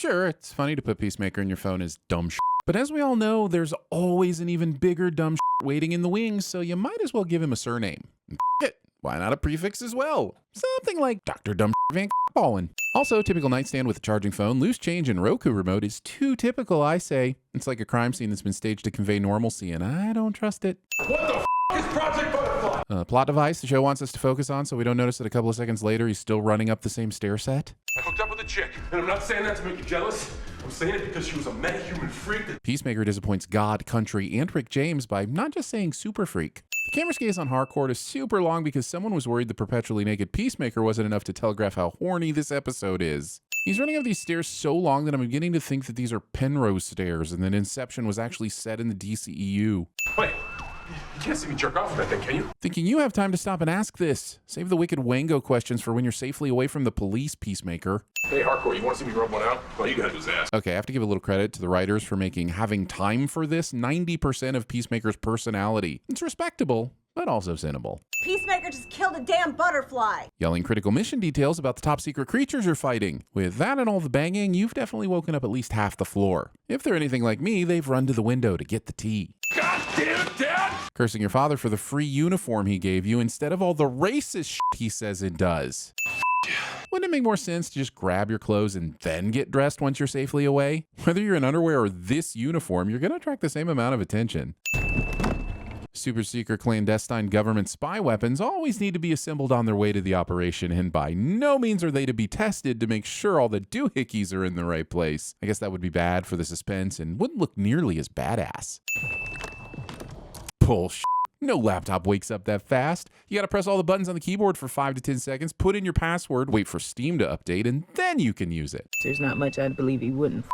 Sure, it's funny to put Peacemaker in your phone as dumb shit. But as we all know, there's always an even bigger dumb shit waiting in the wings, so you might as well give him a surname. It. Why not a prefix as well? Something like Dr. Dumb Van Ballin. Also, typical nightstand with a charging phone, loose change, and Roku remote is too typical, I say. It's like a crime scene that's been staged to convey normalcy, and I don't trust it. What the is Project Butterfly? Plot device the show wants us to focus on so we don't notice that a couple of seconds later he's still running up the same stair set. I hooked up with a chick, and I'm not saying that to make you jealous. I'm saying it because she was a metahuman freak. Peacemaker disappoints God, country, and Rick James by not just saying super freak. The camera's gaze on Harcourt is super long because someone was worried the perpetually naked Peacemaker wasn't enough to telegraph how horny this episode is. He's running up these stairs so long that I'm beginning to think that these are Penrose stairs and that Inception was actually set in the DCEU. Wait, you can't see me jerk off with that thing, can you? Thinking you have time to stop and ask this. Save the wicked Wango questions for when you're safely away from the police, Peacemaker. Hey, Harcourt, you want to see me rub one out? Well, you got his ass. Okay, I have to give a little credit to the writers for making having time for this 90% of Peacemaker's personality. It's respectable, but also sinnable. Peacemaker just killed a damn butterfly. Yelling critical mission details about the top secret creatures you're fighting. With that and all the banging, you've definitely woken up at least half the floor. If they're anything like me, they've run to the window to get the tea. God damn it, Dad! Cursing your father for the free uniform he gave you instead of all the racist shit he says and does. Wouldn't it make more sense to just grab your clothes and then get dressed once you're safely away? Whether you're in underwear or this uniform, you're going to attract the same amount of attention. Super secret clandestine government spy weapons always need to be assembled on their way to the operation, and by no means are they to be tested to make sure all the doohickeys are in the right place. I guess that would be bad for the suspense and wouldn't look nearly as badass. Bullshit. No laptop wakes up that fast. You gotta press all the buttons on the keyboard for 5 to 10 seconds, put in your password, wait for Steam to update, and then you can use it. There's not much I'd believe he wouldn't.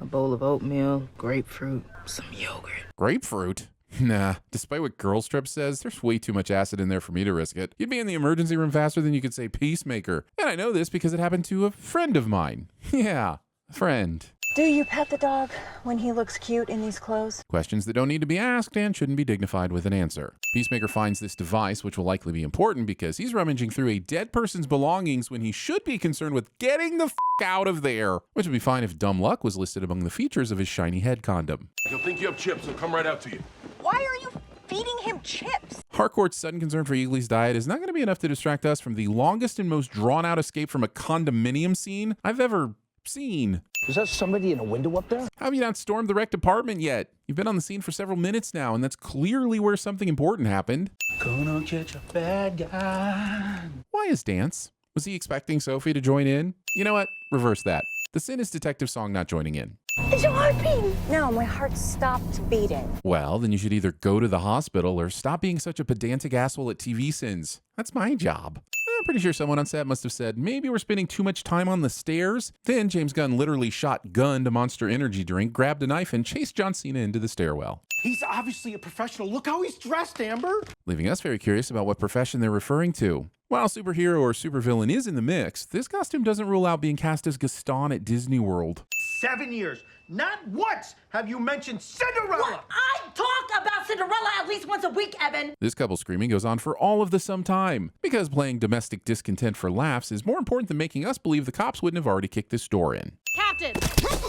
A bowl of oatmeal, grapefruit, some yogurt. Grapefruit? Nah, despite what Girls Trip says, there's way too much acid in there for me to risk it. You'd be in the emergency room faster than you could say Peacemaker. And I know this because it happened to a friend of mine. Yeah, a friend. Do you pet the dog when he looks cute in these clothes? Questions that don't need to be asked and shouldn't be dignified with an answer. Peacemaker finds this device, which will likely be important because he's rummaging through a dead person's belongings when he should be concerned with getting the f*** out of there. Which would be fine if dumb luck was listed among the features of his shiny head condom. He'll think you have chips, he'll come right out to you. Why are you feeding him chips? Harcourt's sudden concern for Eagly's diet is not going to be enough to distract us from the longest and most drawn-out escape from a condominium scene I've ever seen. Is that somebody in a window up there? How have you not stormed the wrecked apartment yet? You've been on the scene for several minutes now, and that's clearly where something important happened. Gonna catch a bad guy. Why his dance? Was he expecting Sophie to join in? You know what? Reverse that. The sin is Detective Song not joining in. Is your heart beating? No, my heart stopped beating. Well, then you should either go to the hospital or stop being such a pedantic asshole at TVSins. That's my job. I'm pretty sure someone on set must have said, maybe we're spending too much time on the stairs. Then James Gunn literally shotgunned a Monster Energy drink, grabbed a knife, and chased John Cena into the stairwell. He's obviously a professional. Look how he's dressed, Amber. Leaving us very curious about what profession they're referring to. While superhero or supervillain is in the mix, this costume doesn't rule out being cast as Gaston at Disney World. 7 years. Not once have you mentioned Cinderella. Well, I talk about Cinderella at least once a week, Evan. This couple screaming goes on for all of the some time, because playing domestic discontent for laughs is more important than making us believe the cops wouldn't have already kicked this door in. Captain!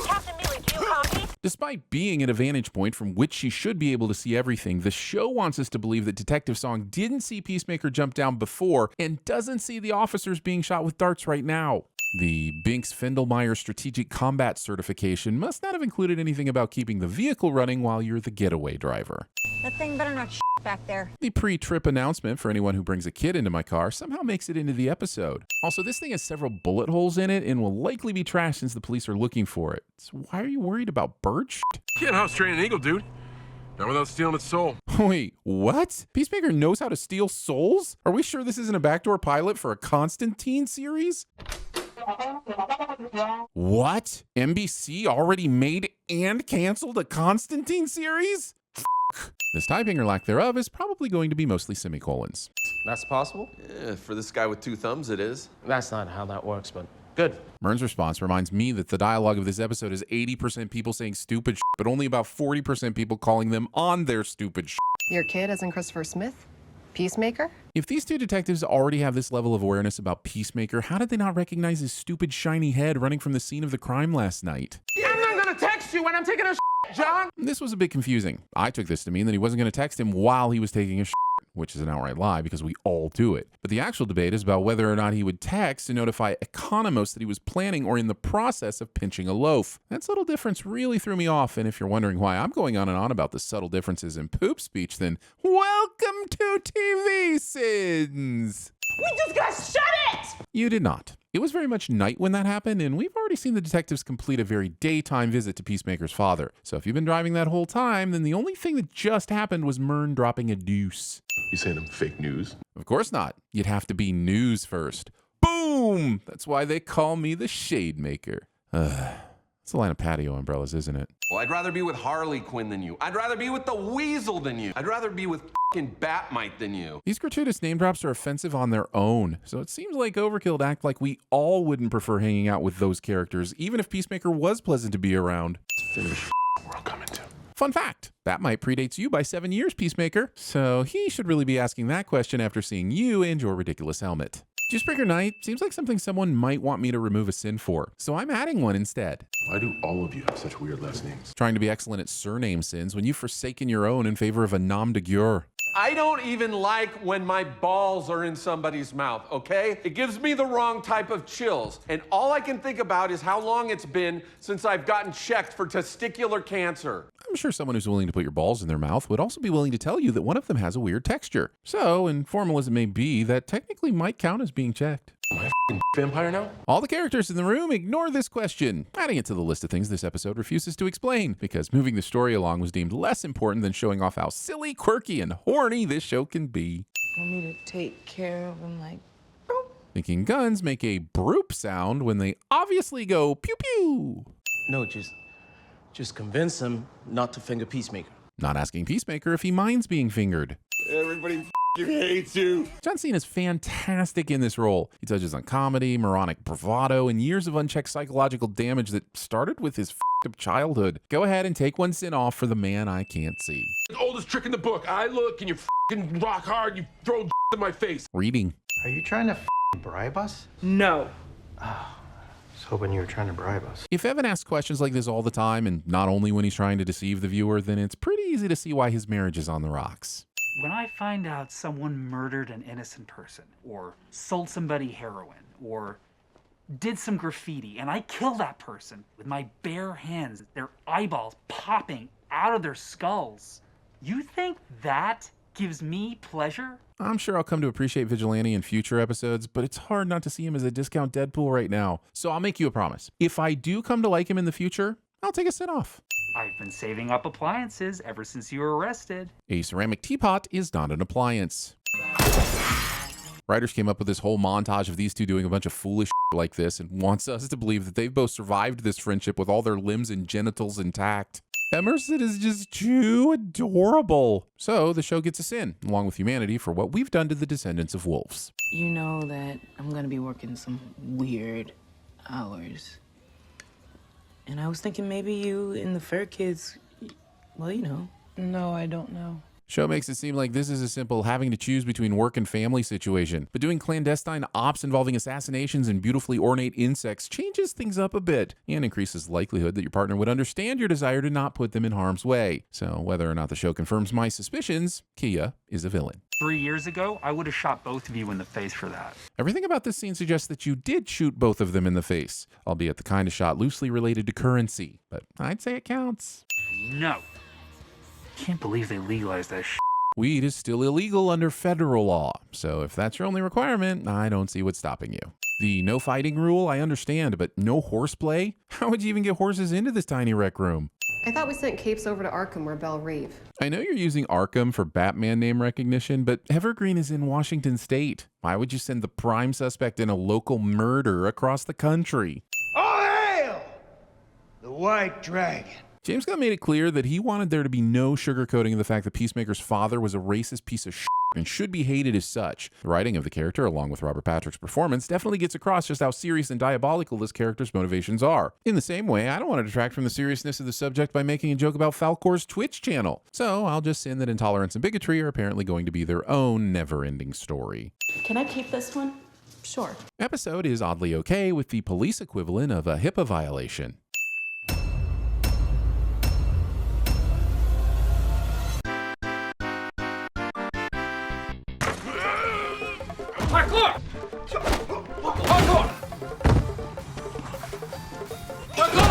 Captain Millie, do you copy? Despite being at a vantage point from which she should be able to see everything, the show wants us to believe that Detective Song didn't see Peacemaker jump down before and doesn't see the officers being shot with darts right now. The Binks-Fendelmeyer Strategic Combat Certification must not have included anything about keeping the vehicle running while you're the getaway driver. That thing better not back there. The pre-trip announcement for anyone who brings a kid into my car somehow makes it into the episode. Also, this thing has several bullet holes in it and will likely be trashed since the police are looking for it. So why are you worried about bird shit? Can't house train an eagle, dude. Not without stealing its soul. Wait, what? Peacemaker knows how to steal souls? Are we sure this isn't a backdoor pilot for a Constantine series? What? NBC already made and canceled a Constantine series? This typing or lack thereof is probably going to be mostly semicolons. That's possible? Yeah, for this guy with 2 thumbs, it is. That's not how that works, but good. Mern's response reminds me that the dialogue of this episode is 80% people saying stupid shit, but only about 40% people calling them on their stupid shit. Your kid isn't Christopher Smith? Peacemaker? If these two detectives already have this level of awareness about Peacemaker, how did they not recognize his stupid shiny head running from the scene of the crime last night? I'm not gonna text you when I'm taking a John. This was a bit confusing. I took this to mean that he wasn't going to text him while he was taking a which is an outright lie because we all do it. But the actual debate is about whether or not he would text to notify Economos that he was planning or in the process of pinching a loaf. That subtle difference really threw me off, and if you're wondering why I'm going on and on about the subtle differences in poop speech, then welcome to TVSins! We just got shut it! You did not. It was very much night when that happened, and we've already seen the detectives complete a very daytime visit to Peacemaker's father. So if you've been driving that whole time, then the only thing that just happened was Mern dropping a deuce. You saying I'm fake news? Of course not. You'd have to be news first. Boom! That's why they call me the Shade Maker. It's a line of patio umbrellas, isn't it? Well, I'd rather be with Harley Quinn than you. I'd rather be with the Weasel than you. I'd rather be with fucking Batmite than you. These gratuitous name drops are offensive on their own, so it seems like overkill to act like we all wouldn't prefer hanging out with those characters, even if Peacemaker was pleasant to be around. We're all coming to. Fun fact, Batmite predates you by 7 years, Peacemaker, so he should really be asking that question after seeing you and your ridiculous helmet. Juicebreaker Night seems like something someone might want me to remove a sin for, so I'm adding one instead. Why do all of you have such weird last names? Trying to be excellent at surname sins when you've forsaken your own in favor of a nom de guerre. I don't even like when my balls are in somebody's mouth, okay? It gives me the wrong type of chills. And all I can think about is how long it's been since I've gotten checked for testicular cancer. I'm sure someone who's willing to put your balls in their mouth would also be willing to tell you that one of them has a weird texture. So, informal as it may be, that technically might count as being checked. Am I a vampire now? All the characters in the room ignore this question. Adding it to the list of things this episode refuses to explain, because moving the story along was deemed less important than showing off how silly, quirky, and horny this show can be. Want me to take care of him like... Thinking guns make a broop sound when they obviously go pew pew. No, just convince him not to finger Peacemaker. Not asking Peacemaker if he minds being fingered. Everybody hates you. John Cena is fantastic in this role. He touches on comedy, moronic bravado, and years of unchecked psychological damage that started with his up childhood. Go ahead and take one sin off for the man I can't see. The oldest trick in the book. I look and you rock hard. You throw in my face. Reading. Are you trying to bribe us? No. I was hoping you were trying to bribe us. If Evan asks questions like this all the time, and not only when he's trying to deceive the viewer, then it's pretty easy to see why his marriage is on the rocks. When I find out someone murdered an innocent person, or sold somebody heroin, or did some graffiti, and I kill that person with my bare hands, their eyeballs popping out of their skulls, you think that gives me pleasure? I'm sure I'll come to appreciate Vigilante in future episodes, but it's hard not to see him as a discount Deadpool right now. So I'll make you a promise. If I do come to like him in the future, I'll take a sin off. I've been saving up appliances ever since you were arrested. A ceramic teapot is not an appliance. Writers came up with this whole montage of these two doing a bunch of foolish like this and wants us to believe that they've both survived this friendship with all their limbs and genitals intact. Emerson is just too adorable. So the show gets a sin, along with humanity, for what we've done to the descendants of wolves. You know that I'm gonna be working some weird hours. And I was thinking maybe you and the Fur Kids, well, you know. No, I don't know. Show makes it seem like this is a simple having to choose between work and family situation, but doing clandestine ops involving assassinations and beautifully ornate insects changes things up a bit and increases the likelihood that your partner would understand your desire to not put them in harm's way. So whether or not the show confirms my suspicions, Kia is a villain. 3 years ago, I would have shot both of you in the face for that. Everything about this scene suggests that you did shoot both of them in the face, albeit the kind of shot loosely related to currency, but I'd say it counts. No. Can't believe they legalized that shit. Weed is still illegal under federal law, so if that's your only requirement, I don't see what's stopping you. The no fighting rule, I understand, but no horseplay? How would you even get horses into this tiny rec room? I thought we sent capes over to Arkham where Belle Reeve. I know you're using Arkham for Batman name recognition, but Evergreen is in Washington State. Why would you send the prime suspect in a local murder across the country? All hail the White Dragon. James Gunn made it clear that he wanted there to be no sugarcoating of the fact that Peacemaker's father was a racist piece of shit and should be hated as such. The writing of the character, along with Robert Patrick's performance, definitely gets across just how serious and diabolical this character's motivations are. In the same way, I don't want to detract from the seriousness of the subject by making a joke about Falcor's Twitch channel. So I'll just send that intolerance and bigotry are apparently going to be their own never-ending story. Can I keep this one? Sure. Episode is oddly okay with the police equivalent of a HIPAA violation. Parkour! Parkour! Parkour!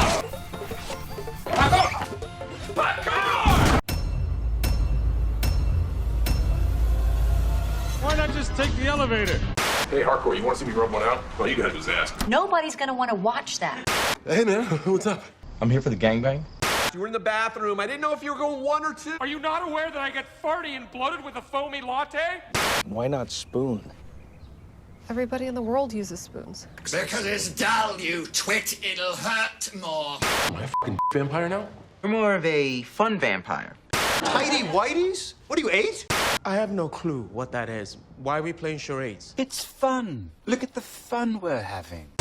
Parkour! Parkour! Why not just take the elevator? Hey, Hardcore, you want to see me rub one out? Well, you gotta just ask. Nobody's gonna want to watch that. Hey, man, what's up? I'm here for the gangbang. You were in the bathroom. I didn't know if you were going 1 or 2. Are you not aware that I get farty and bloated with a foamy latte? Why not spoon? Everybody in the world uses spoons. Because it's dull, you twit. It'll hurt more. Am I a fucking vampire now? You're more of a fun vampire. Tidy whities? What are you, 8? I have no clue what that is. Why are we playing charades? It's fun. Look at the fun we're having.